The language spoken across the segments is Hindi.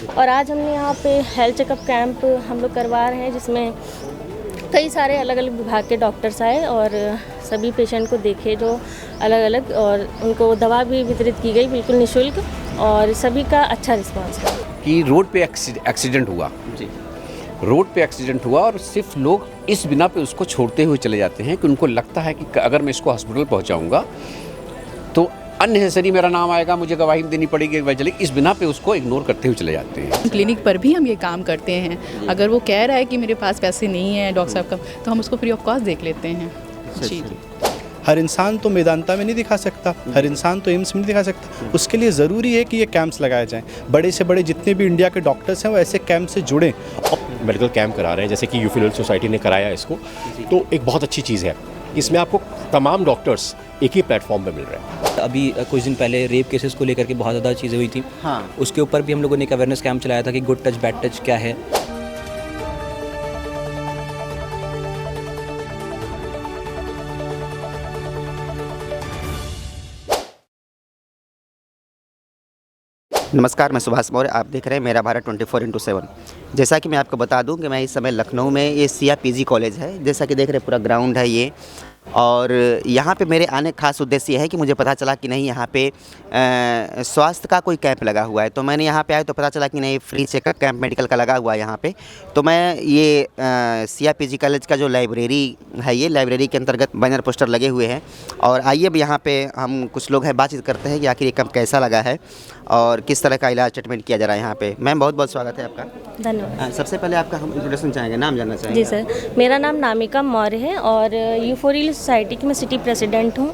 और आज हमने यहाँ पे हेल्थ चेकअप कैंप हम लोग करवा रहे हैं, जिसमें कई सारे अलग अलग विभाग के डॉक्टर्स आए और सभी पेशेंट को देखे जो अलग अलग, और उनको दवा भी वितरित की गई बिल्कुल निःशुल्क, और सभी का अच्छा रिस्पांस है। कि रोड पे एक्सीडेंट हुआ जी, रोड पे एक्सीडेंट हुआ और सिर्फ लोग इस बिना पे उसको छोड़ते हुए चले जाते हैं कि उनको लगता है कि अगर मैं इसको हॉस्पिटल पहुंचाऊंगा तो अननेसेसरी मेरा नाम आएगा, मुझे गवाही देनी पड़ेगी, इस बिना पे उसको इग्नोर करते हुए चले जाते हैं। क्लिनिक पर भी हम ये काम करते हैं। अगर वो कह रहा है कि मेरे पास पैसे नहीं है डॉक्टर साहब का, तो हम उसको फ्री ऑफ कॉस्ट देख लेते हैं। जी। हर इंसान तो मेदांता में नहीं दिखा सकता, हर इंसान तो एम्स में नहीं दिखा सकता। उसके लिए ज़रूरी है कि ये कैंप्स लगाए जाएं। बड़े से बड़े जितने भी इंडिया के डॉक्टर्स हैं वो ऐसे कैंप से जुड़ें। मेडिकल कैंप करा रहे हैं, जैसे कि यूफिल सोसाइटी ने कराया इसको, तो एक बहुत अच्छी चीज़ है। इसमें आपको तमाम डॉक्टर्स एक ही प्लेटफॉर्म पे मिल रहे हैं। अभी कुछ दिन पहले रेप केसेस को लेकर के बहुत ज़्यादा चीज़ें हुई थी। हाँ, उसके ऊपर भी हम लोगों ने एक अवेयरनेस कैंप चलाया था कि गुड टच बैड टच क्या है। नमस्कार, मैं सुभाष मौर्य, आप देख रहे हैं मेरा भारत 24x7। जैसा कि मैं आपको बता दूं कि मैं इस समय लखनऊ में, ये सिया पीजी कॉलेज है, जैसा कि देख रहे हैं पूरा ग्राउंड है ये। और यहाँ पे मेरे आने का खास उद्देश्य है कि मुझे पता चला कि नहीं यहाँ पे स्वास्थ्य का कोई कैंप लगा हुआ है। तो मैंने यहाँ पे आया तो पता चला कि नहीं फ्री चेकअप कैंप मेडिकल का लगा हुआ है यहाँ पे। तो मैं ये सिया पीजी कॉलेज का जो लाइब्रेरी है, ये लाइब्रेरी के अंतर्गत बैनर पोस्टर लगे हुए हैं। और आइए अब यहाँ पे हम कुछ लोग हैं, बातचीत करते हैं कि आखिर ये कैंप कैसा लगा है और किस तरह का इलाज ट्रीटमेंट किया जा रहा है यहाँ पे। मैम, बहुत बहुत स्वागत है आपका। धन्यवाद। सबसे पहले आपका हम इंट्रोडक्शन चाहेंगे, नाम जानना चाहेंगे। जी सर, मेरा नाम नामिका मौर्य है और यूफोरिल सोसाइटी की मैं सिटी प्रेसिडेंट हूँ,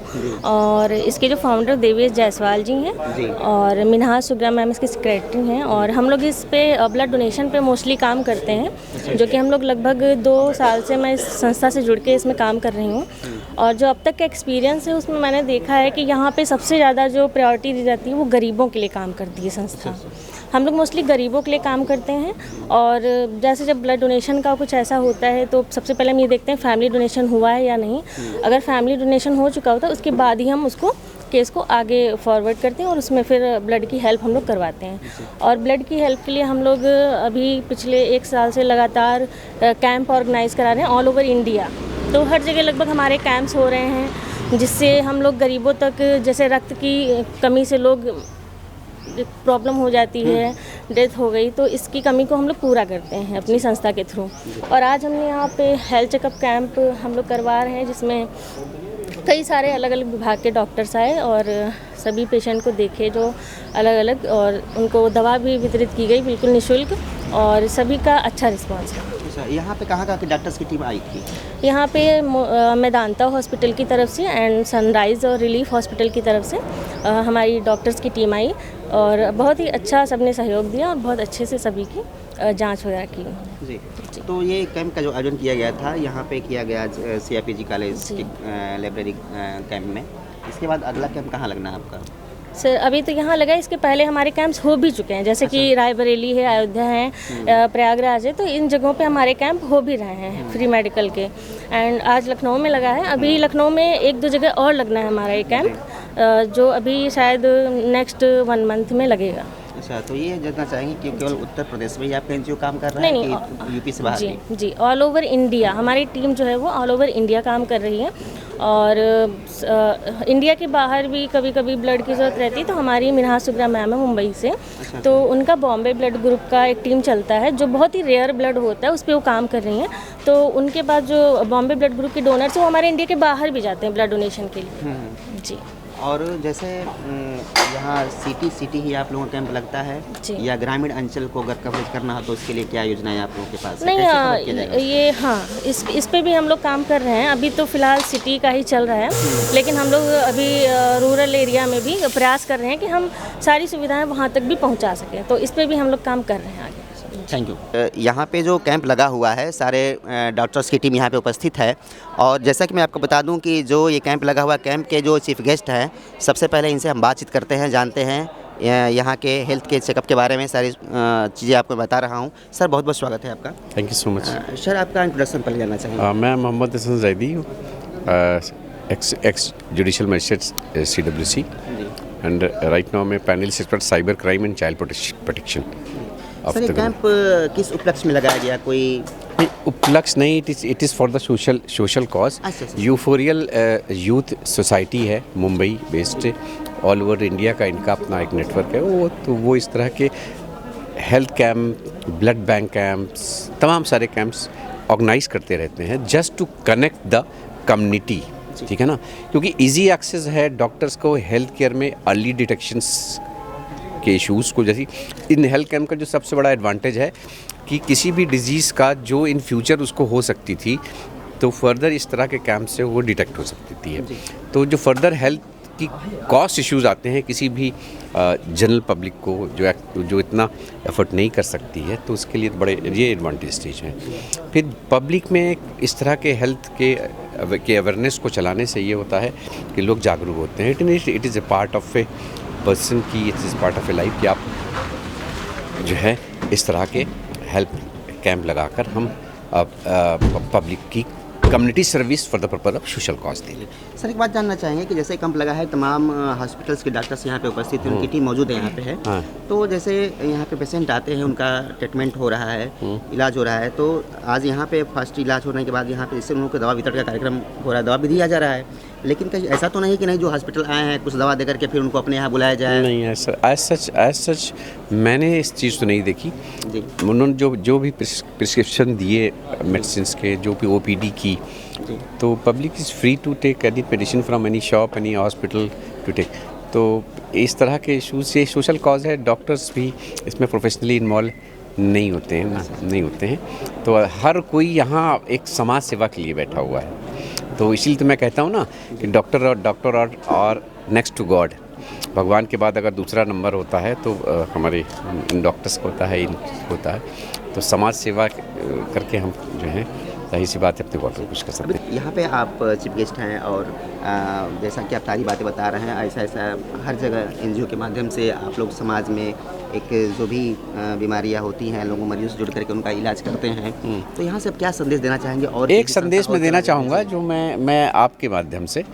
और इसके जो फाउंडर देवेश जायसवाल जी हैं और मिनहाज सुग्रा मैम इसके सेक्रेटरी हैं। और हम लोग इस पे ब्लड डोनेशन पे मोस्टली काम करते हैं, जो कि हम लोग लगभग 2 साल से मैं इस संस्था से जुड़ के इसमें काम कर रही हूँ। और जो अब तक का एक्सपीरियंस है उसमें मैंने देखा है कि यहाँ पे सबसे ज़्यादा जो प्रायोरिटी दी जाती है वो गरीबों के लिए काम करती है संस्था। हम लोग मोस्टली गरीबों के लिए काम करते हैं। और जैसे जब ब्लड डोनेशन का कुछ ऐसा होता है तो सबसे पहले हम ये देखते हैं फैमिली डोनेशन हुआ है या नहीं। अगर फैमिली डोनेशन हो चुका होता है उसके बाद ही हम उसको केस को आगे फॉरवर्ड करते हैं और उसमें फिर ब्लड की हेल्प हम लोग करवाते हैं। और ब्लड की हेल्प के लिए हम लोग अभी पिछले 1 साल से लगातार कैंप ऑर्गेनाइज करा रहे हैं ऑल ओवर इंडिया। तो हर जगह लगभग हमारे कैंप्स हो रहे हैं, जिससे हम लोग गरीबों तक, जैसे रक्त की कमी से लोग प्रॉब्लम हो जाती है, डेथ हो गई, तो इसकी कमी को हम लोग पूरा करते हैं अपनी संस्था के थ्रू। और आज हमने यहाँ पे हेल्थ चेकअप कैंप हम लोग करवा रहे हैं, जिसमें कई सारे अलग अलग विभाग के डॉक्टर्स आए और सभी पेशेंट को देखे जो अलग अलग, और उनको दवा भी वितरित की गई बिल्कुल निःशुल्क, और सभी का अच्छा रिस्पांस है। यहाँ पे कहाँ के डॉक्टर्स की टीम आई थी? यहाँ पे मेदांता हॉस्पिटल की तरफ से एंड सनराइज़ और रिलीफ हॉस्पिटल की तरफ से हमारी डॉक्टर्स की टीम आई, और बहुत ही अच्छा सबने सहयोग दिया और बहुत अच्छे से सभी की जांच वगैरह की जी। तो ये कैंप का जो आयोजन किया गया था यहाँ पे किया गया सीआईपीजी कॉलेज की लाइब्रेरी कैंप में, इसके बाद अगला कैंप कहाँ लगना है आपका? सर, अभी तो यहाँ लगा, इसके पहले हमारे कैंप्स हो भी चुके हैं, जैसे कि रायबरेली है, अयोध्या है, प्रयागराज है, तो इन जगहों पे हमारे कैंप हो भी रहे हैं फ्री मेडिकल के। एंड आज लखनऊ में लगा है, अभी लखनऊ में 1-2 जगह और लगना है हमारा ये कैंप, जो अभी शायद नेक्स्ट 1 मंथ में लगेगा। अच्छा, तो ये जानना चाहेंगे कि केवल उत्तर प्रदेश में ही आप एनजीओ काम कर रहे हैं कि यूपी से बाहर? जी, ऑल ओवर इंडिया हमारी टीम जो है वो ऑल ओवर इंडिया काम कर रही है। और इंडिया के बाहर भी कभी कभी ब्लड की ज़रूरत रहती है, तो हमारी मिनहाज सुग्रा मैम है मुंबई से, तो उनका बॉम्बे ब्लड ग्रुप का एक टीम चलता है जो बहुत ही रेयर ब्लड होता है, उस पर वो काम कर रही हैं। तो उनके बाद जो बॉम्बे ब्लड ग्रुप के डोनर्स हैं वो हमारे इंडिया के बाहर भी जाते हैं ब्लड डोनेशन के लिए। जी। और जैसे यहाँ सिटी ही आप लोगों का कैंप लगता है, या ग्रामीण अंचल को अगर कवरेज करना हो तो उसके लिए क्या योजनाएं आप लोगों के पास है? नहीं, ये हाँ, इस पे भी हम लोग काम कर रहे हैं। अभी तो फ़िलहाल सिटी का ही चल रहा है, लेकिन हम लोग अभी रूरल एरिया में भी प्रयास कर रहे हैं कि हम सारी सुविधाएं वहाँ तक भी पहुँचा सकें, तो इस पर भी हम लोग काम कर रहे हैं आगे। Thank you. यहाँ पे जो कैंप लगा हुआ है, सारे डॉक्टर्स की टीम यहाँ पे उपस्थित है। और जैसा कि मैं आपको बता दूं कि जो ये कैंप लगा हुआ, कैंप के जो चीफ गेस्ट हैं, सबसे पहले इनसे हम बातचीत करते हैं, जानते हैं यहाँ के हेल्थ के चेकअप के बारे में, सारी चीज़ें आपको बता रहा हूँ। सर, बहुत बहुत स्वागत है आपका। Thank you so much. Sir, आपका इंट्रोडक्शन पहले जानना चाहेंगे। मैं मोहम्मद हसन जैदी हूँ, ex judicial magistrate CWC, and right now मैं panel expert cyber crime and child protection. of sir ये the कैंप किस उपलक्ष्य में लगाया गया? कोई उपलक्ष्य नहीं, it is for the social cause. अच्छा। यूफोरियल यूथ सोसाइटी है, Mumbai based, all over India का इनका अपना एक नेटवर्क है। वो इस तरह के health camp, blood bank camps, तमाम सारे कैंप्स ऑर्गेनाइज करते रहते हैं just to connect the community, ठीक है ना। क्योंकि इजी एक्सेस है डॉक्टर्स को हेल्थ केयर में, अर्ली डिटेक्शंस के इश्यूज़ को। जैसे इन हेल्थ कैंप का जो सबसे बड़ा एडवांटेज है कि किसी भी डिजीज़ का जो इन फ्यूचर उसको हो सकती थी, तो फर्दर इस तरह के कैंप से वो डिटेक्ट हो सकती है। तो जो फर्दर हेल्थ की कॉस्ट इश्यूज़ आते हैं किसी भी जनरल पब्लिक को जो इतना एफर्ट नहीं कर सकती है, तो उसके लिए बड़े ये एडवांटेज स्टेज हैं। फिर पब्लिक में इस तरह के हेल्थ के अवेयरनेस को चलाने से ये होता है कि लोग जागरूक होते हैं। It is a part of a person की, it is part of a life कि आप जो है इस तरह के हेल्प कैंप लगाकर हम पब्लिक की community service for the purpose of social cause देंगे। सर एक बात जानना चाहेंगे कि जैसे कैंप लगा है, तमाम हॉस्पिटल्स के डॉक्टर्स यहाँ पे उपस्थित हैं, उनकी टीम मौजूद है यहाँ पे है। हाँ। तो जैसे यहाँ पे पेशेंट आते हैं, उनका ट्रीटमेंट हो रहा है, इलाज हो रहा है, तो आज यहाँ पे फर्स्ट इलाज होने के बाद यहाँ पे जैसे उन लोगों को दवा वितरण का कार्यक्रम हो रहा है, दवा भी दिया जा रहा है, लेकिन कहीं ऐसा तो नहीं कि नहीं जो हॉस्पिटल आए हैं कुछ दवा देकर के फिर उनको अपने यहाँ बुलाया जाए? नहीं, एज सच मैंने इस चीज़ तो नहीं देखी जी। उन्होंने जो भी प्रिस्क्रिप्शन दिए मेडिसिन के, जो भी OPD की, तो public is free to take any medicine from any shop, any hospital to take. तो इस तरह के इशूज़ से सोशल कॉज है, डॉक्टर्स भी इसमें प्रोफेशनली इन्वॉल्व नहीं होते हैं। तो हर कोई यहाँ एक समाज सेवा के लिए बैठा हुआ है। तो इसीलिए तो मैं कहता हूँ ना कि डॉक्टर और नेक्स्ट टू गॉड, भगवान के बाद अगर दूसरा नंबर होता है तो हमारे डॉक्टर्स को होता है। तो समाज सेवा करके हम जो है सही सी बात है अपने वोटर कुछ कर सकते हैं। यहाँ पे आप चीफ गेस्ट हैं और जैसा कि आप सारी बातें बता रहे हैं, ऐसा हर जगह NGO के माध्यम से आप लोग समाज में एक जो भी बीमारियाँ होती हैं, लोगों मरीजों से जुड़ करके उनका इलाज करते हैं। तो यहाँ से आप क्या संदेश देना चाहेंगे? और एक संदेश मैं देना चाहूँगा जो मैं आपके माध्यम से,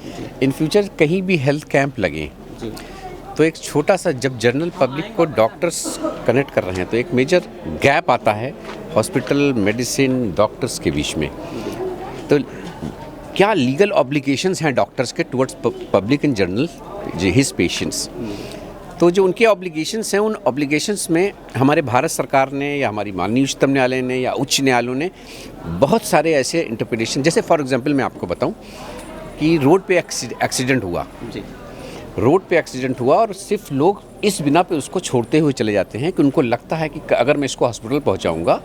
इन फ्यूचर कहीं भी हेल्थ कैंप लगे तो एक छोटा सा, जब जनरल पब्लिक को डॉक्टर्स कनेक्ट कर रहे हैं तो एक मेजर गैप आता है हॉस्पिटल, मेडिसिन, डॉक्टर्स के बीच में। तो क्या लीगल ऑब्लिगेशंस हैं डॉक्टर्स के towards public in general his patients? तो जो उनके ऑब्लिगेशंस हैं, उन ऑब्लिगेशंस में हमारे भारत सरकार ने या हमारी माननीय उच्चतम न्यायालय ने या उच्च न्यायालयों ने बहुत सारे ऐसे इंटरप्रिटेशन, जैसे फॉर एग्जांपल मैं आपको बताऊं कि रोड पे एक्सीडेंट हुआ और सिर्फ लोग इस बिना पे उसको छोड़ते हुए चले जाते हैं कि उनको लगता है कि अगर मैं इसको हॉस्पिटल पहुंचाऊंगा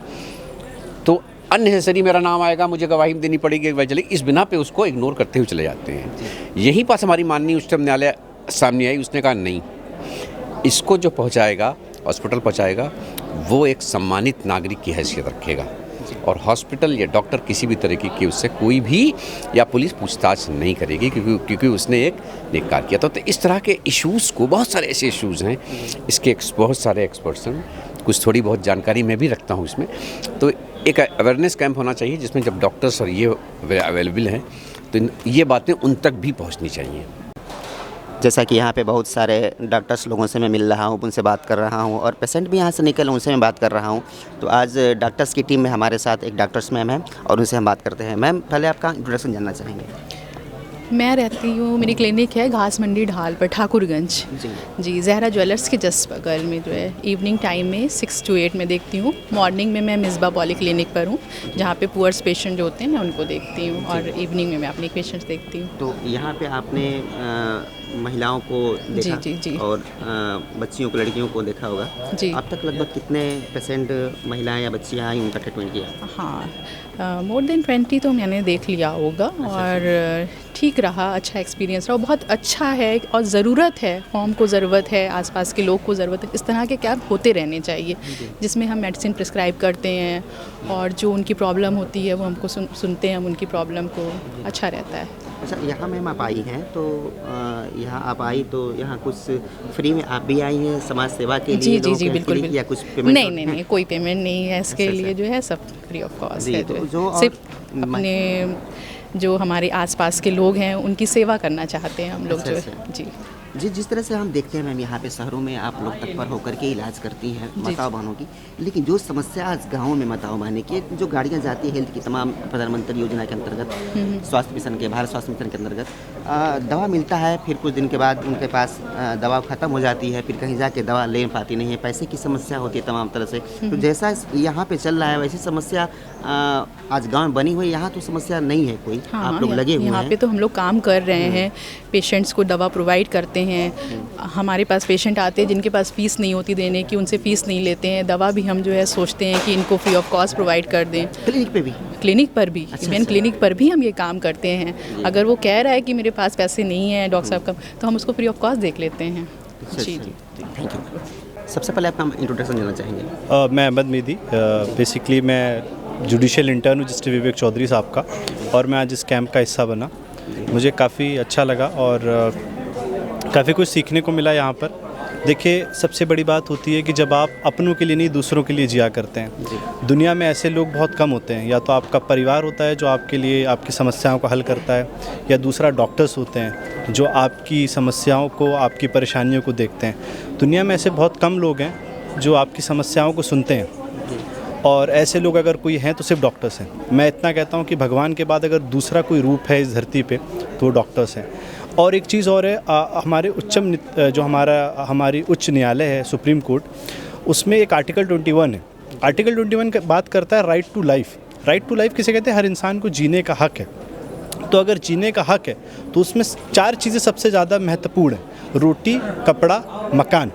तो अननेसेसरी मेरा नाम आएगा, मुझे गवाही देनी पड़ेगी, इस बिना पे उसको इग्नोर करते हुए चले जाते हैं। यहीं पास हमारी माननीय उच्चतम न्यायालय सामने आई, उसने कहा नहीं, इसको जो पहुंचाएगा, हॉस्पिटल पहुंचाएगा, वो एक सम्मानित नागरिक की हैसियत रखेगा और हॉस्पिटल या डॉक्टर किसी भी तरीके की उससे कोई भी या पुलिस पूछताछ नहीं करेगी क्योंकि उसने एक नेक कार्य किया। तो इस तरह के इश्यूज़ को, बहुत सारे ऐसे इश्यूज़ हैं, इसके बहुत सारे एक्सपर्ट्स हैं, कुछ थोड़ी बहुत जानकारी मैं भी रखता हूँ इसमें। तो एक अवेयरनेस कैंप होना चाहिए जिसमें जब डॉक्टर्स और ये अवेलेबल हैं तो ये बातें उन तक भी पहुँचनी चाहिए। जैसा कि यहाँ पे बहुत सारे डॉक्टर्स लोगों से मैं मिल रहा हूँ, उनसे बात कर रहा हूँ और पेशेंट भी यहाँ से निकल, उनसे मैं बात कर रहा हूँ। तो आज डॉक्टर्स की टीम में हमारे साथ एक डॉक्टर्स मैम है और उनसे हम बात करते हैं। मैम, पहले आपका इंट्रोडक्शन जानना चाहेंगे। मैं रहती हूँ, मेरी क्लिनिक है घास मंडी ढाल पर, ठाकुरगंज जी, जहरा ज्वेलर्स के जस्ट बगल में जो है। इवनिंग टाइम में 6 to 8 में देखती हूँ। मॉर्निंग में मैं मिसबा पॉली क्लिनिक पर हूँ, जहाँ पे पुअर्स पेशेंट जो होते हैं मैं उनको देखती हूँ, और इवनिंग में मैं अपनी पेशेंट्स देखती हूँ। तो यहाँ पे आपने महिलाओं को देखा जी। और बच्चियों को, लड़कियों को देखा होगा जी। अब तक लगभग कितने पेशेंट महिलाएं या बच्चियाँ आई, उनका ट्रीटमेंट किया? हाँ, मोर देन 20 तो मैंने देख लिया होगा। और ठीक रहा, अच्छा एक्सपीरियंस रहा, बहुत अच्छा है और ज़रूरत है, फॉर्म को ज़रूरत है, आसपास के लोग को ज़रूरत है। इस तरह के कैंप होते रहने चाहिए जिसमें हम मेडिसिन प्रिस्क्राइब करते हैं और जो उनकी प्रॉब्लम होती है वो हमको सुनते हैं, हम उनकी प्रॉब्लम को, अच्छा रहता है। अच्छा, यहाँ मैम आप आई हैं, तो यहाँ आप आई तो यहाँ कुछ फ्री में आप भी आई हैं समाज सेवा के लिए? जी बिल्कुल। या कुछ पेमेंट? नहीं, कोई पेमेंट नहीं है इसके लिए, जो है सब फ्री ऑफ कॉस्ट है। तो सिर्फ अपने जो हमारे आसपास के लोग हैं उनकी सेवा करना चाहते हैं हम लोग। जो जी, जी, जिस तरह से हम देखते हैं मैम यहाँ पे शहरों में आप लोग तत्पर होकर के इलाज करती हैं माताओं बहनों की, लेकिन जो समस्या आज गाँव में माताओं बहनों की, जो गाड़ियाँ जाती है हेल्थ की तमाम प्रधानमंत्री योजना के अंतर्गत, स्वास्थ्य मिशन के, भारत स्वास्थ्य मिशन के अंतर्गत दवा मिलता है, फिर कुछ दिन के बाद उनके पास दवा ख़त्म हो जाती है, फिर कहीं जाके दवा ले पाती नहीं है, पैसे की समस्या होती है तमाम तरह से। तो जैसा यहाँ पे चल रहा है वैसी समस्या आज गाँव में बनी हुई, यहाँ तो समस्या नहीं है कोई। हाँ, आप लोग लगे हुए हैं यहाँ पे तो हम लोग काम कर रहे हैं, पेशेंट्स को दवा प्रोवाइड करते हैं। हमारे पास पेशेंट आते हैं जिनके पास फ़ीस नहीं होती देने की, उनसे फ़ीस नहीं लेते हैं। दवा भी हम जो है सोचते हैं कि इनको फ्री ऑफ कॉस्ट प्रोवाइड कर दें। क्लिनिक पे भी, क्लिनिक पर भी, इवन क्लिनिक पर भी हम ये काम करते हैं। अगर वो कह रहा है कि मेरे पास पैसे नहीं है डॉक्टर साहब का, तो हम उसको फ्री ऑफ कॉस्ट देख लेते हैं। जी जी, थैंक यू। सबसे पहले आपका इंट्रोडक्शन देना चाहेंगे? मैं अहमद मेहदी, बेसिकली मैं जुडिशियल इंटर्न हूँ जस्टिस विवेक चौधरी साहब का, और मैं आज इस कैंप का हिस्सा बना। मुझे काफ़ी अच्छा लगा और काफ़ी कुछ सीखने को मिला यहाँ पर। देखिए, सबसे बड़ी बात होती है कि जब आप अपनों के लिए नहीं दूसरों के लिए जिया करते हैं। दुनिया में ऐसे लोग बहुत कम होते हैं, या तो आपका परिवार होता है जो आपके लिए आपकी समस्याओं को हल करता है, या दूसरा डॉक्टर्स होते हैं जो आपकी समस्याओं को, आपकी परेशानियों को देखते हैं। दुनिया में ऐसे बहुत कम लोग हैं जो आपकी समस्याओं को सुनते हैं, और ऐसे लोग अगर कोई हैं तो सिर्फ डॉक्टर्स हैं। मैं इतना कहता हूँ कि भगवान के बाद अगर दूसरा कोई रूप है इस धरती पे तो वो डॉक्टर्स हैं। और एक चीज़ और है, हमारे जो हमारी उच्च न्यायालय है, सुप्रीम कोर्ट, उसमें एक आर्टिकल 21 है। आर्टिकल 21 का बात करता है right to life. Right to life किसे कहते हैं? हर इंसान को जीने का हक है। तो अगर जीने का हक है तो उसमें 4 चीज़ें सबसे ज़्यादा महत्वपूर्ण हैं: रोटी, कपड़ा, मकान।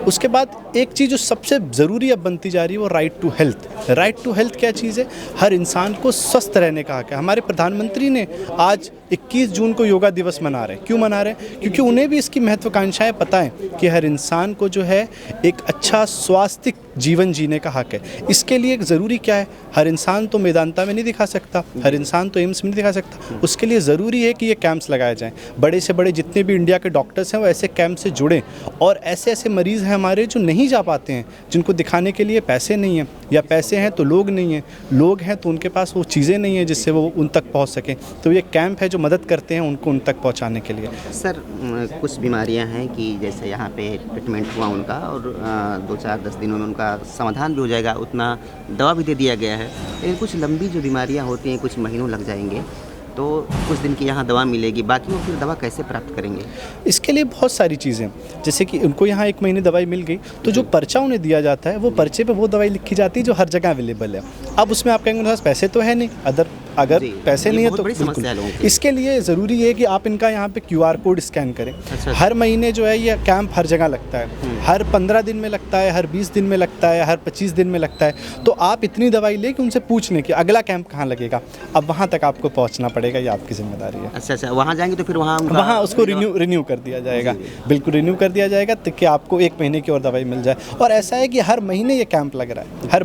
उसके बाद एक चीज़ जो सबसे ज़रूरी अब बनती जा रही है वो right to health. Right to health क्या चीज़ है? हर इंसान को स्वस्थ रहने का हक है। हमारे प्रधानमंत्री ने आज 21 जून को योगा दिवस मना रहे हैं। क्यों मना रहे हैं? क्योंकि उन्हें भी इसकी महत्वाकांक्षाएं पता है कि हर इंसान को जो है एक अच्छा स्वास्थ्य जीवन जीने का हक है। इसके लिए एक ज़रूरी क्या है? हर इंसान तो मेदांता में नहीं दिखा सकता, हर इंसान तो एम्स में नहीं दिखा सकता। उसके लिए ज़रूरी है कि ये कैंप्स लगाए जाएँ। बड़े से बड़े जितने भी इंडिया के डॉक्टर्स हैं वो ऐसे कैंप से जुड़ें, और ऐसे ऐसे मरीज़ हैं हमारे जो नहीं जा पाते हैं, जिनको दिखाने के लिए पैसे नहीं हैं, या पैसे हैं तो लोग नहीं हैं, लोग हैं तो उनके पास वो चीज़ें नहीं हैं जिससे वो उन तक पहुंच सकें। तो ये कैंप है जो मदद करते हैं उनको उन तक पहुंचाने के लिए। सर, कुछ बीमारियां हैं कि जैसे यहाँ पे ट्रीटमेंट हुआ उनका, और 2-4-10 दिनों में उनका समाधान भी हो जाएगा, उतना दवा भी दे दिया गया है। लेकिन कुछ लंबी जो बीमारियाँ होती हैं, कुछ महीनों लग जाएंगे, तो कुछ दिन की यहाँ दवा मिलेगी, बाकी वो फिर दवा कैसे प्राप्त करेंगे? इसके लिए बहुत सारी चीज़ें, जैसे कि उनको यहाँ 1 महीने दवाई मिल गई तो जो पर्चा उन्हें दिया जाता है वो पर्चे पे वो दवाई लिखी जाती है जो हर जगह अवेलेबल है। अब उसमें आप कहेंगे उनके पास पैसे तो है नहीं, अगर पैसे नहीं है तो बिल्कुल। इसके लिए ज़रूरी है कि आप इनका यहाँ पे QR कोड स्कैन करें। हर महीने जो है ये कैंप हर जगह लगता है, हर 15 दिन में लगता है, हर 20 दिन में लगता है, हर 25 दिन में लगता है। तो आप इतनी दवाई ले कि उनसे पूछ लें कि अगला कैंप कहाँ लगेगा। अब वहाँ तक आपको पहुँचना पड़ेगा, ये आपकी जिम्मेदारी है। अच्छा, वहाँ जाएंगे तो फिर वहाँ उसको रिन्यू कर दिया जाएगा, बिल्कुल रिन्यू कर दिया जाएगा ताकि आपको 1 महीने की और दवाई मिल जाए। और ऐसा है कि हर महीने ये कैंप लग रहा है, हर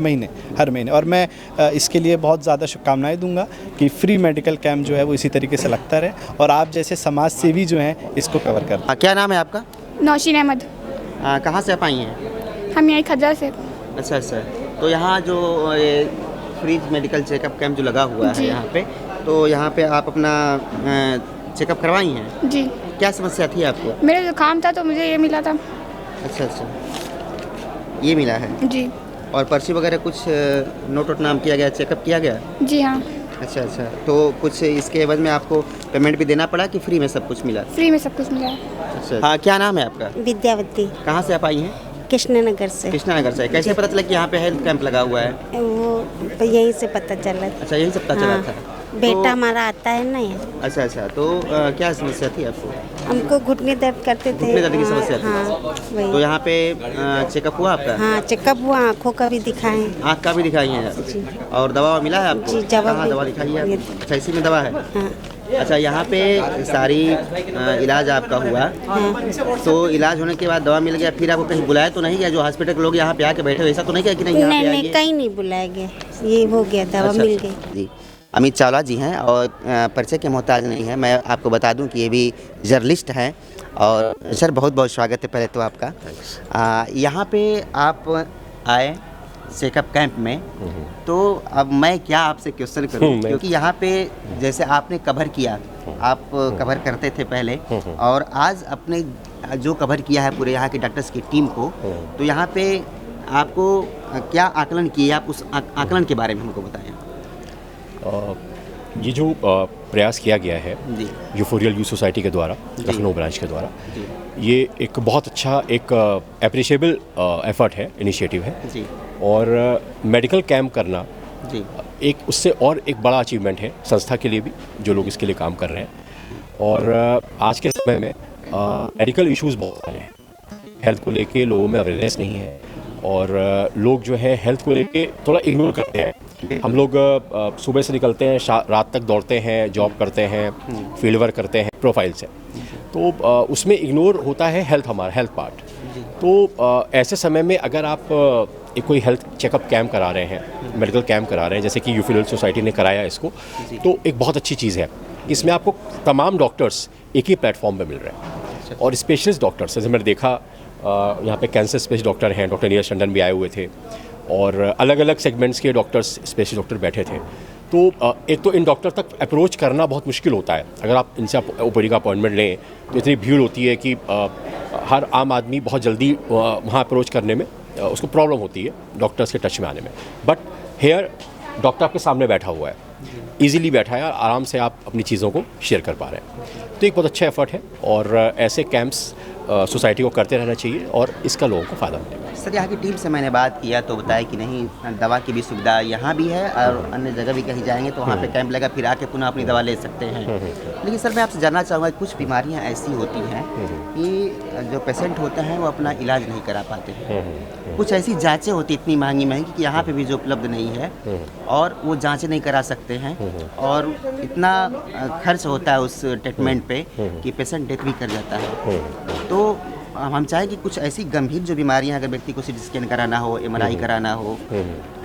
महीने। और मैं इसके लिए बहुत ज़्यादा शुभकामनाएं दूंगा कि फ्री मेडिकल कैंप जो है वो इसी तरीके से लगता रहे, और आप जैसे समाज सेवी जो हैं इसको कवर कर। क्या नाम है आपका? नौशीन अहमद। कहाँ से आप आई हैं? हम यहीं खज्जर से। अच्छा, तो यहाँ जो फ्री मेडिकल चेकअप कैंप जो लगा हुआ है यहाँ पे, तो यहाँ पे आप अपना चेकअप करवाई हैं? जी। क्या समस्या थी आपको? मेरा जुकाम था तो मुझे ये मिला था। अच्छा, ये मिला है जी। और पर्ची वगैरह कुछ नोट नाम किया गया, चेकअप किया गया? जी हाँ। अच्छा, तो कुछ इसके एवज में आपको पेमेंट भी देना पड़ा कि फ्री में सब कुछ मिला? फ्री में सब कुछ मिला। अच्छा, हाँ, क्या नाम है आपका? विद्यावती। कहाँ से आप आई हैं? कृष्णनगर से। कृष्णनगर से। कैसे पता चला कि यहाँ पे हेल्थ कैंप लगा हुआ है? वो यहीं से पता चला। अच्छा, यही सब पता चला था। बेटा हमारा आता है ना ये। अच्छा, तो क्या समस्या थी आपको? हमको घुटने दर्द करते थे। घुटने दर्द की समस्या थी? हाँ, तो यहाँ पे चेकअप हुआ आपका? हाँ, चेकअप हुआ, आँखों का भी दिखाएं। आँख का भी दिखाई है और दवा मिला है आपको? जी, दवा दिखाई है। अच्छा, इसी में दवा है? हाँ। अच्छा, यहाँ पे सारी इलाज आपका हुआ, तो इलाज होने के बाद दवा मिल गया, फिर आपको कहीं बुलाया तो नहीं गया? जो हॉस्पिटल के लोग यहाँ पे आके बैठे, ऐसा तो नहीं किया कि नहीं, कहीं नहीं बुलाया गया, ये हो गया, दवा मिल गई। जी, अमित चावला जी हैं और परिचय के मोहताज नहीं है। मैं आपको बता दूं कि ये भी जर्नलिस्ट हैं। और सर, बहुत बहुत स्वागत है पहले तो आपका। यहाँ पे आप आए चेकअप कैंप में, तो अब मैं क्या आपसे क्वेश्चन करूं, क्योंकि यहाँ पे जैसे आपने कवर किया, आप कवर करते थे पहले, और आज अपने जो कवर किया है पूरे यहाँ के डॉक्टर्स की टीम को, तो यहाँ पे आपको क्या आकलन किए, आप उस आकलन के बारे में हमको बताएं। ये जो प्रयास किया गया है यूफोरियल यूथ सोसाइटी के द्वारा, लखनऊ ब्रांच के द्वारा, ये एक बहुत अच्छा एक अप्रिशिएबल एफर्ट है, इनिशिएटिव है जी। और मेडिकल कैंप करना जी एक उससे और एक बड़ा अचीवमेंट है संस्था के लिए भी, जो लोग इसके लिए काम कर रहे हैं। और आज के समय में मेडिकल इश्यूज बहुत सारे हैं, हेल्थ को लेके लोगों में अवेयरनेस नहीं है और लोग जो है हेल्थ को लेके थोड़ा इग्नोर करते हैं। हम लोग सुबह से निकलते हैं, रात तक दौड़ते हैं, जॉब करते हैं, फील्ड वर्क करते हैं प्रोफाइल से, तो उसमें इग्नोर होता है हेल्थ, हमारा हेल्थ पार्ट। तो ऐसे समय में अगर आप एक कोई हेल्थ चेकअप कैंप करा रहे हैं, मेडिकल कैंप करा रहे हैं, जैसे कि यूफोरियल सोसाइटी ने कराया इसको, तो एक बहुत अच्छी चीज़ है। इसमें आपको तमाम डॉक्टर्स एक ही प्लेटफॉर्म पे मिल रहे हैं और स्पेशलिस्ट डॉक्टर्स, जैसे मैंने देखा यहाँ पे कैंसर स्पेशलिस्ट डॉक्टर हैं, डॉक्टर नीरज टंडन भी आए हुए थे और अलग अलग सेगमेंट्स के डॉक्टर्स, स्पेशलिस्ट डॉक्टर बैठे थे। तो एक तो इन डॉक्टर तक अप्रोच करना बहुत मुश्किल होता है। अगर आप इनसे ओपीडी का अपॉइंटमेंट लें तो इतनी भीड़ होती है कि हर आम आदमी बहुत जल्दी वहाँ अप्रोच करने में उसको प्रॉब्लम होती है, डॉक्टर्स के टच में आने में। बट हेयर डॉक्टर आपके सामने बैठा हुआ है, इजीली बैठा है और आराम से आप अपनी चीज़ों को शेयर कर पा रहे हैं। तो एक बहुत अच्छा एफर्ट है और ऐसे कैंप्स सोसाइटी को करते रहना चाहिए और इसका लोगों को फ़ायदा मिलेगा। सर, यहाँ की टीम से मैंने बात किया तो बताया कि नहीं, दवा की भी सुविधा यहाँ भी है और अन्य जगह भी कहीं जाएंगे तो वहाँ पे कैंप लगा, फिर आके पुनः अपनी दवा ले सकते हैं। लेकिन सर, मैं आपसे जानना चाहूँगा, कुछ बीमारियाँ ऐसी होती हैं कि जो पेशेंट होते हैं वो अपना इलाज नहीं करा पाते हैं। कुछ ऐसी जाँचें होती इतनी महंगी महंगी कि यहाँ पर भी जो उपलब्ध नहीं है और वो जाँचें नहीं करा सकते हैं और इतना खर्च होता है उस ट्रीटमेंट पे कि पेशेंट डेथ भी कर जाता है। तो हम चाहें कि कुछ ऐसी गंभीर जो बीमारियां, अगर व्यक्ति को सीटी स्कैन कराना हो, एमआरआई कराना हो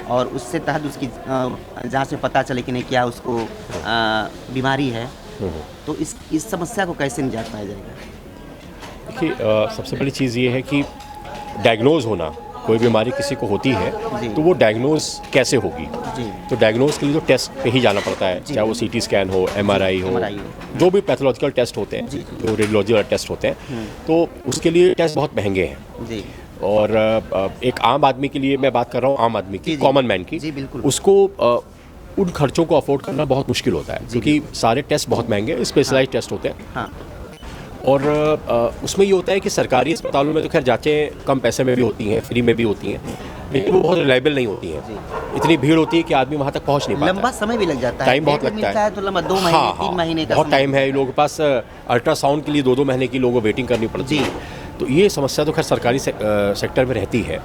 और उससे तहत उसकी जांच में पता चले कि नहीं क्या उसको बीमारी है, तो इस समस्या को कैसे निजात पाया जाएगा? देखिए, सबसे बड़ी चीज़ ये है कि डायग्नोज होना, कोई बीमारी किसी को होती है तो वो डायग्नोज कैसे होगी। तो डायग्नोज के लिए तो टेस्ट पे ही जाना पड़ता है, चाहे वो सीटी स्कैन हो, एमआरआई हो, जो भी पैथोलॉजिकल टेस्ट होते हैं, जो रेडियोलॉजी वाले टेस्ट होते हैं, तो उसके लिए टेस्ट बहुत महंगे हैं। और एक आम आदमी के लिए मैं बात कर रहा हूँ, आम आदमी की, कॉमन मैन की, उसको उन खर्चों को अफोर्ड करना बहुत मुश्किल होता है क्योंकि सारे टेस्ट बहुत महंगे, स्पेशलाइज्ड टेस्ट होते हैं। और उसमें ये होता है कि सरकारी अस्पतालों में तो खैर जांचें कम पैसे में भी होती हैं, फ्री में भी होती हैं, लेकिन वो बहुत रिलायबल नहीं होती हैं। इतनी भीड़ होती है कि आदमी वहाँ तक पहुँच नहीं पाता, लंबा समय भी लग जाता है, टाइम बहुत लगता है। तो लंबा 2 महीने 3 महीने का बहुत टाइम है। लोगों के पास अल्ट्रासाउंड के लिए 2-2 महीने की लोगों को वेटिंग करनी पड़ती है। तो ये समस्या तो खैर सरकारी सेक्टर में रहती है।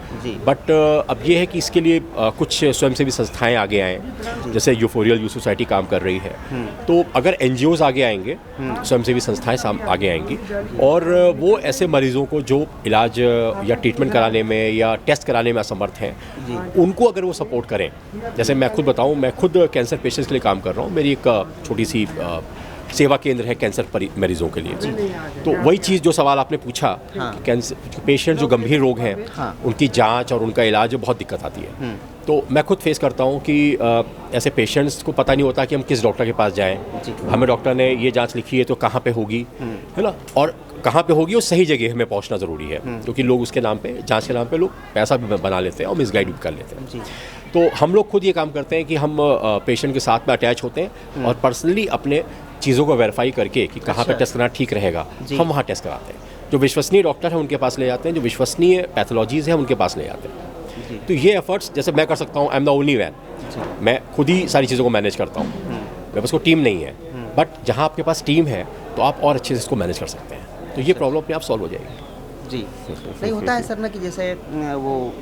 बट अब ये है कि इसके लिए कुछ स्वयंसेवी संस्थाएं आगे आएँ, जैसे यूफोरियल यूथ सोसाइटी काम कर रही है। तो अगर एनजीओज आगे आएंगे, स्वयंसेवी संस्थाएं आगे आएंगी और वो ऐसे मरीजों को जो इलाज या ट्रीटमेंट कराने में या टेस्ट कराने में असमर्थ हैं, उनको अगर वो सपोर्ट करें। जैसे मैं खुद बताऊं, मैं खुद कैंसर पेशेंट्स के लिए काम कर रहा हूं। मेरी एक छोटी सी सेवा केंद्र है कैंसर मरीजों के लिए। तो वही चीज़ जो सवाल आपने पूछा, कैंसर पेशेंट जो गंभीर रोग हैं, उनकी जांच और उनका इलाज में बहुत दिक्कत आती है। तो मैं खुद फेस करता हूँ कि ऐसे पेशेंट्स को पता नहीं होता कि हम किस डॉक्टर के पास जाएं। हमें डॉक्टर ने ये जांच लिखी है तो कहाँ पे होगी, है ना, और कहाँ पे होगी, उस सही जगह हमें पहुँचना ज़रूरी है क्योंकि लोग उसके नाम पे, जांच के नाम पे लोग पैसा भी बना लेते हैं और मिसगाइड भी कर लेते हैं। तो हम लोग खुद ये काम करते हैं कि हम पेशेंट के साथ में अटैच होते हैं और पर्सनली अपने चीज़ों को वेरीफाई करके कि कहाँ पे टेस्ट करना ठीक रहेगा, हम वहाँ टेस्ट कराते हैं। जो विश्वसनीय डॉक्टर हैं उनके पास ले जाते हैं, जो विश्वसनीय पैथोलॉजीज़ हैं उनके पास ले जाते हैं। तो ये एफर्ट्स जैसे मैं कर सकता हूँ, I am the only man, मैं खुद ही सारी चीज़ों को मैनेज करता हूँ, मेरे पास कोई टीम नहीं है। बट जहाँ आपके पास टीम है तो आप और अच्छे से इसको मैनेज कर सकते हैं, तो ये प्रॉब्लम अपने आप सॉल्व हो जाएगी। जी, नहीं होता है सर ना कि जैसे वो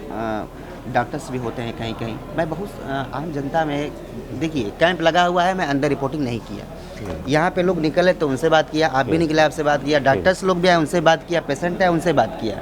डॉक्टर्स भी होते हैं कहीं कहीं। मैं बहुत आम जनता में, देखिए कैंप लगा हुआ है, मैं अंदर रिपोर्टिंग नहीं किया, यहाँ पे लोग निकले तो उनसे बात किया, आप भी निकले आपसे बात किया, डॉक्टर्स लोग भी आए उनसे बात किया, पेशेंट है उनसे बात किया,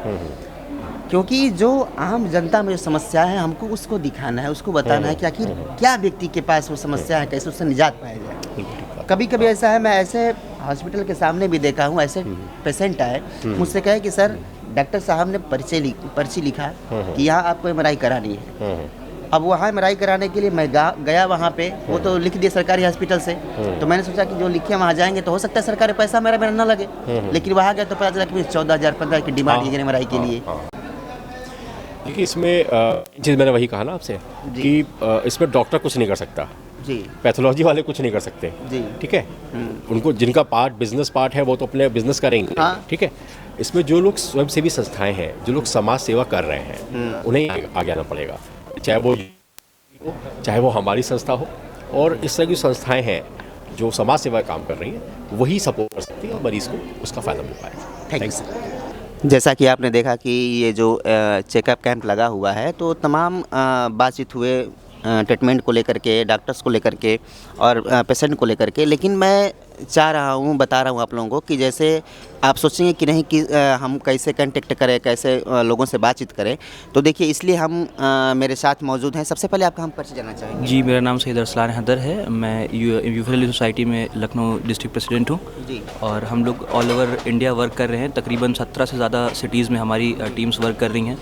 क्योंकि जो आम जनता में जो समस्या है हमको उसको दिखाना है, उसको बताना है कि आखिर क्या व्यक्ति के पास वो समस्या है, कैसे उससे निजात पाया जाए। कभी कभी ऐसा है, मैं ऐसे हॉस्पिटल के सामने भी देखा हूँ, ऐसे पेशेंट आए मुझसे कहे कि सर डॉक्टर साहब ने पर्ची लिखा कि यहाँ आपको एमआरआई करानी है, अब वहाँ एमआरआई कराने के लिए मैं गया वहाँ पे, वो तो लिख दिया सरकारी हॉस्पिटल से, तो मैंने सोचा कि जो लिखे वहाँ जाएंगे तो हो सकता है सरकारी पैसा मेरा ना लगे, लेकिन वहाँ गया तो पता चला कि 14,000 15,000 की डिमांड है एमआरआई के लिए। देखिए इसमें चीज़ मैंने वही कहा ना आपसे कि इसमें डॉक्टर कुछ नहीं कर सकता जी, पैथोलॉजी वाले कुछ नहीं कर सकते जी, ठीक है। उनको जिनका पार्ट बिजनेस पार्ट है वो तो अपने बिजनेस करेंगे, हाँ। ठीक है। इसमें जो लोग स्वयंसेवी संस्थाएं हैं, जो लोग समाज सेवा कर रहे हैं, उन्हें आगे आना पड़ेगा, चाहे वो हमारी संस्था हो, और इस तरह की संस्थाएं हैं जो समाज सेवा काम कर रही हैं, वही सपोर्ट कर सकती है और मरीज़ को उसका फ़ायदा मिल पाए। Thank you. जैसा कि आपने देखा कि ये जो चेकअप कैंप लगा हुआ है, तो तमाम बातचीत हुए ट्रीटमेंट को लेकर के, डॉक्टर्स को लेकर के और पेशेंट को लेकर के, लेकिन मैं चाह रहा हूँ, बता रहा हूँ आप लोगों को कि जैसे आप सोचेंगे कि नहीं कि हम कैसे कांटेक्ट करें, कैसे लोगों से बातचीत करें, तो देखिए इसलिए हम मेरे साथ मौजूद हैं। सबसे पहले आपका हम परिचय जानना चाहेंगे। जी, मेरा नाम सैयद अरसलान हैदर है, मैं यूफोरियल सोसाइटी में लखनऊ डिस्ट्रिक्ट प्रेसिडेंट हूँ जी, और हम लोग ऑल ओवर इंडिया वर्क कर रहे हैं। तकरीबन 17 से ज़्यादा सिटीज़ में हमारी टीम्स वर्क कर रही हैं,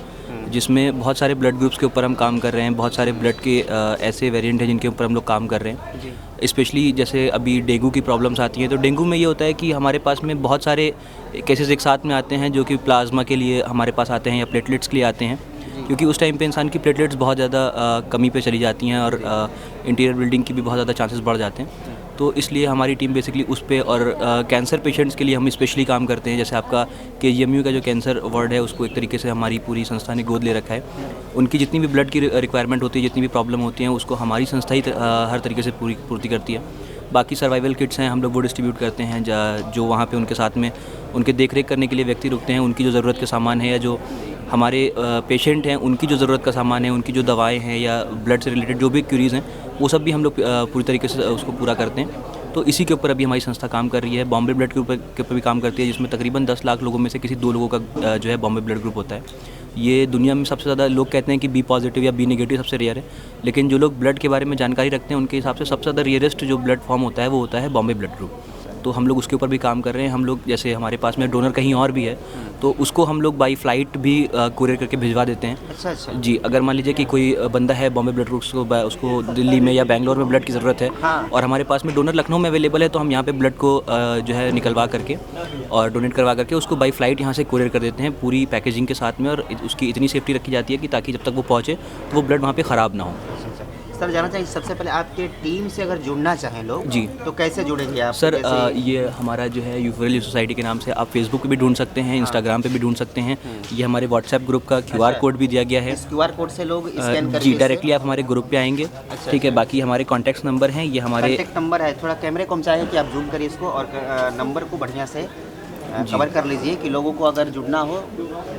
जिसमें बहुत सारे ब्लड ग्रुप्स के ऊपर हम काम कर रहे हैं। बहुत सारे ब्लड के ऐसे वेरिएंट हैं जिनके ऊपर हम लोग काम कर रहे हैं। स्पेशली जैसे अभी डेंगू की प्रॉब्लम्स आती हैं, तो डेंगू में ये होता है कि हमारे पास में बहुत सारे केसेस एक साथ में आते हैं, जो कि प्लाज्मा के लिए हमारे पास आते हैं या प्लेटलेट्स के लिए आते हैं, क्योंकि उस टाइम पे इंसान की प्लेटलेट्स बहुत ज़्यादा कमी पे चली जाती हैं और इंटीरियर बिल्डिंग की भी बहुत ज़्यादा चांसेस बढ़ जाते हैं। तो इसलिए हमारी टीम बेसिकली उस पे, और कैंसर पेशेंट्स के लिए हम स्पेशली काम करते हैं। जैसे आपका KGMU का जो कैंसर वार्ड है, उसको एक तरीके से हमारी पूरी संस्था ने गोद ले रखा है। उनकी जितनी भी ब्लड की रिक्वायरमेंट होती है, जितनी भी प्रॉब्लम होती हैं, उसको हमारी संस्था ही हर तरीके से पूर्ति करती है। बाकी सर्वाइवल किट्स हैं, हम लोग वो डिस्ट्रीब्यूट करते हैं, जो वहाँ पे उनके साथ में उनके देख रेख करने के लिए व्यक्ति रुकते हैं। उनकी जो ज़रूरत के सामान है, या जो हमारे पेशेंट हैं उनकी जो ज़रूरत का सामान है, उनकी जो दवाएं हैं या ब्लड से रिलेटेड जो भी क्यूरीज़ हैं, वो सब भी हम लोग पूरी तरीके से उसको पूरा करते हैं। तो इसी के ऊपर अभी हमारी संस्था काम कर रही है। बॉम्बे ब्लड के ऊपर भी काम करती है, जिसमें तकरीबन 10 लाख लोगों में से किसी 2 लोगों का जो है बॉम्बे ब्लड ग्रुप होता है। ये दुनिया में सबसे ज़्यादा, लोग कहते हैं कि बी पॉजिटिव या बी नेगेटिव सबसे रेयर है, लेकिन जो लोग ब्लड के बारे में जानकारी रखते हैं उनके हिसाब से सबसे ज़्यादा रेयरेस्ट जो ब्लड फॉर्म होता है वो होता है बॉम्बे ब्लड ग्रुप। तो हम लोग उसके ऊपर भी काम कर रहे हैं। हम लोग, जैसे हमारे पास में डोनर कहीं और भी है, तो उसको हम लोग बाई फ्लाइट भी कुरियर करके भिजवा देते हैं। अच्छा जी, अगर मान लीजिए कि कोई बंदा है बॉम्बे ब्लड ग्रुप को, उसको दिल्ली में या बेंगलोर में ब्लड की ज़रूरत है, हाँ, और हमारे पास में डोनर लखनऊ में अवेलेबल है, तो हम यहाँ पे ब्लड को जो है निकलवा करके और डोनेट करवा करके उसको बाई फ्लाइट यहाँ से कुरियर कर देते हैं पूरी पैकेजिंग के साथ में, और उसकी इतनी सेफ्टी रखी जाती है कि ताकि जब तक वो पहुँचे तो वो ब्लड वहाँ पे ख़राब ना हो। सर जानना चाहिए सबसे पहले आपके टीम से अगर जुड़ना चाहें लोग जी, तो कैसे जुड़ेंगे आप? सर ये हमारा जो है यूफोरियल सोसाइटी के नाम से आप फेसबुक पे भी ढूंढ सकते हैं, इंस्टाग्राम पे भी ढूंढ सकते हैं। ये हमारे व्हाट्सएप ग्रुप का QR कोड भी दिया गया है। इस QR कोड से लोग स्कैन करके जी, डायरेक्टली आप हमारे ग्रुप पे आएंगे। ठीक है, बाकी हमारे कॉन्टैक्ट नंबर हैं, ये हमारे कॉन्टैक्ट नंबर है। थोड़ा कैमरे को हम चाहें कि आप जूम करिए इसको, और नंबर को बढ़िया से कवर कर लीजिए कि लोगों को अगर जुड़ना हो,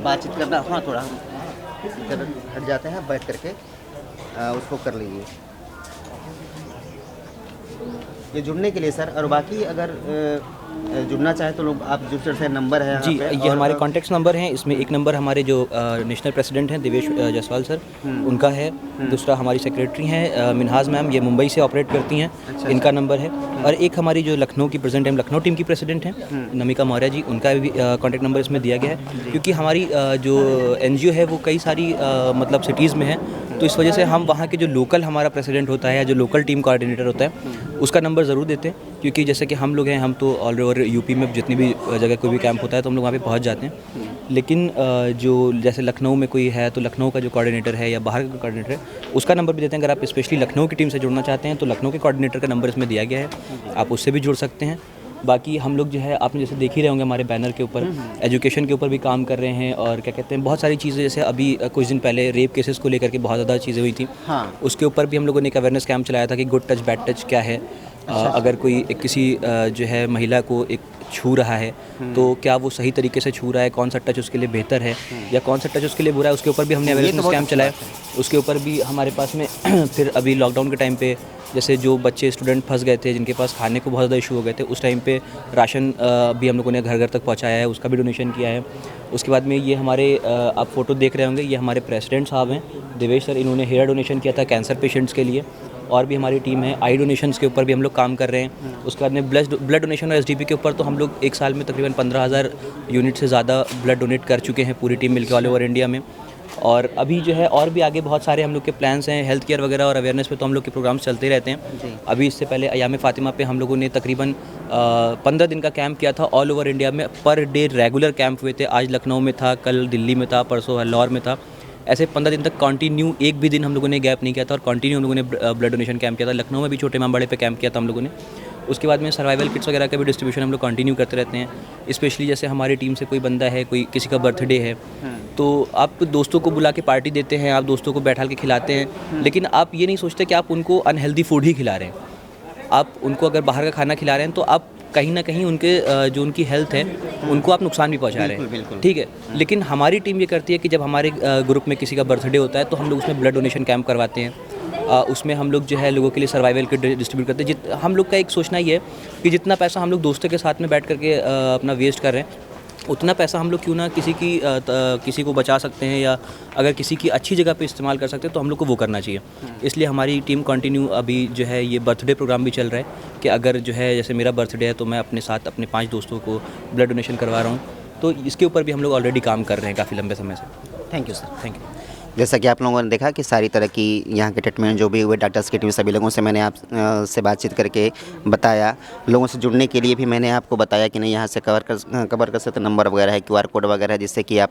बातचीत करना हो। हाँ, थोड़ा हम हट जाते हैं, बैठ करके उसको कर लीजिए ये जुड़ने के लिए सर। और बाकी अगर जुड़ना चाहे तो लोग आप जुड़ सकते हैं, नंबर है जी, ये हमारे कॉन्टैक्ट नंबर हैं। इसमें एक नंबर हमारे जो नेशनल प्रेसिडेंट हैं देवेश जायसवाल सर, उनका है। दूसरा हमारी सेक्रेटरी हैं मिनहाज मैम, ये मुंबई से ऑपरेट करती हैं, इनका नंबर है। और एक हमारी जो लखनऊ की प्रेजेंट टाइम लखनऊ टीम की प्रेसिडेंट हैं नमिका मौर्य जी, उनका भी कॉन्टैक्ट नंबर इसमें दिया गया है, क्योंकि हमारी जो NGO है वो कई सारी मतलब सिटीज़ में है, तो इस वजह से हम वहाँ के जो लोकल हमारा प्रेसिडेंट होता है या जो लोकल टीम कोऑर्डिनेटर होता है उसका नंबर ज़रूर देते हैं, क्योंकि जैसे कि हम लोग हैं, हम तो ऑल ओवर यूपी में जितनी भी जगह कोई भी कैंप होता है तो हम लोग वहाँ पे पहुँच जाते हैं। लेकिन जो जैसे लखनऊ में कोई है तो लखनऊ का जो कोऑर्डिनेटर है या बाहर का कोऑर्डिनेटर है उसका नंबर भी देते हैं। अगर आप स्पेशली लखनऊ की टीम से जुड़ना चाहते हैं तो लखनऊ के कोऑर्डिनेटर का नंबर इसमें दिया गया है, आप उससे भी जुड़ सकते हैं। बाकी हम लोग जो है, आपने जैसे देख ही रहे होंगे हमारे बैनर के ऊपर एजुकेशन के ऊपर भी काम कर रहे हैं, और क्या कहते हैं बहुत सारी चीज़ें, जैसे अभी कुछ दिन पहले रेप केसेस को लेकर के बहुत ज़्यादा चीज़ें हुई थी। हाँ, उसके ऊपर भी हम लोगों ने एक अवेयरनेस कैंप चलाया था कि गुड टच बैड टच क्या है। अगर कोई किसी जो है महिला को एक छू रहा है तो क्या वो सही तरीके से छू रहा है, कौन सा टच उसके लिए बेहतर है या कौन सा टच उसके लिए बुरा है, उसके ऊपर भी हमने अवेयरनेस कैंप चलाया। उसके ऊपर भी हमारे पास में फिर अभी लॉकडाउन के टाइम पे जैसे जो बच्चे स्टूडेंट फंस गए थे, जिनके पास खाने को बहुत ज़्यादा इशू हो गए थे, उस टाइम पे राशन भी हम लोगों ने घर घर तक पहुंचाया है, उसका भी डोनेशन किया है। उसके बाद में ये हमारे आप फोटो देख रहे होंगे, ये हमारे प्रेसिडेंट साहब हैं देवेश सर, इन्होंने हेयर डोनेशन किया था कैंसर पेशेंट्स के लिए। और भी हमारी टीम है, आई डोनेशंस के ऊपर भी हम लोग काम कर रहे हैं। उसके बाद में ब्लड डोनेशन और SDP के ऊपर तो हम लोग एक साल में तकरीबन 15,000 यूनिट से ज़्यादा ब्लड डोनेट कर चुके हैं, पूरी टीम मिलकर ऑल ओवर इंडिया में। और अभी जो है और भी आगे बहुत सारे हम लोग के प्लान्स हैं हेल्थ केयर वगैरह और अवेयरनेस पे, तो हम लोग के प्रोग्राम्स चलते रहते हैं। अभी इससे पहले अयाम फ़ातिमा पे हम लोगों ने तकरीबन 15 दिन का कैंप किया था। ऑल ओवर इंडिया में पर डे रेगुलर कैंप हुए थे। आज लखनऊ में था, कल दिल्ली में था, परसों लाहौर में था। ऐसे 15 दिन तक कंटिन्यू, एक भी दिन हम लोगों ने गैप नहीं किया था और कंटिन्यू हम लोगों ने ब्लड डोनेशन कैंप किया था। लखनऊ में भी छोटे इमामबाड़े पे कैंप किया था हम लोगों ने। उसके बाद में सर्वाइवल किट्स वगैरह का भी डिस्ट्रीब्यूशन हम लोग कंटिन्यू करते रहते हैं। स्पेशली जैसे हमारी टीम से कोई बंदा है, कोई किसी का बर्थडे है, तो आप दोस्तों को बुला के पार्टी देते हैं, आप दोस्तों को बैठा के खिलाते हैं, लेकिन आप ये नहीं सोचते कि आप उनको अनहेल्दी फूड ही खिला रहे हैं। आप उनको अगर बाहर का खाना खिला रहे हैं तो आप कहीं ना कहीं उनके जो उनकी हेल्थ है उनको आप नुकसान भी पहुंचा रहे हैं, ठीक है। लेकिन हमारी टीम ये करती है कि जब हमारे ग्रुप में किसी का बर्थडे होता है तो हम लोग उसमें ब्लड डोनेशन कैंप करवाते हैं। उसमें हम लोग जो है लोगों के लिए सर्वाइवल किट डिस्ट्रीब्यूट करते हैं। हम लोग का एक सोचना ये है कि जितना पैसा हम लोग दोस्तों के साथ में बैठ करके अपना वेस्ट कर रहे हैं, उतना पैसा हम लोग क्यों ना किसी को बचा सकते हैं, या अगर किसी की अच्छी जगह पे इस्तेमाल कर सकते हैं तो हम लोग को वो करना चाहिए। इसलिए हमारी टीम कंटिन्यू अभी जो है ये बर्थडे प्रोग्राम भी चल रहा है कि अगर जो है जैसे मेरा बर्थडे है तो मैं अपने साथ अपने 5 दोस्तों को ब्लड डोनेशन करवा रहा हूँ। तो इसके ऊपर भी हम लोग ऑलरेडी काम कर रहे हैं काफ़ी लंबे समय से। Thank you sir. Thank you. जैसा कि आप लोगों ने देखा कि सारी तरह की यहाँ के ट्रीटमेंट जो भी हुए, डॉक्टर्स की टीम सभी लोगों से मैंने आप से बातचीत करके बताया। लोगों से जुड़ने के लिए भी मैंने आपको बताया कि नहीं यहाँ से कवर कर सकते, नंबर वगैरह है, QR कोड वगैरह है, जिससे कि आप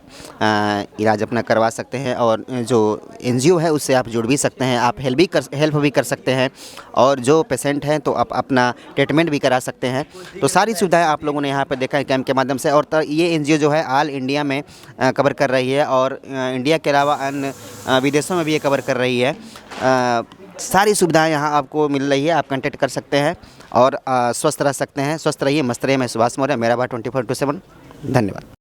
इलाज अपना करवा सकते हैं। और जो NGO है उससे आप जुड़ भी सकते हैं, आप हेल्प भी कर सकते हैं, और जो पेशेंट हैं तो आप अपना ट्रीटमेंट भी करा सकते हैं। तो सारी सुविधाएँ आप लोगों ने यहाँ पर देखा है कैंप के माध्यम से। और ये NGO जो है ऑल इंडिया में कवर कर रही है, और इंडिया के अलावा अन्य विदेशों में भी ये कवर कर रही है। सारी सुविधाएं यहाँ आपको मिल रही है, आप कांटेक्ट कर सकते हैं और स्वस्थ रह सकते हैं। स्वस्थ रहिए, मस्त रहिए। मैं सुभाष मौर्य, मेरा भारत 24/7। धन्यवाद।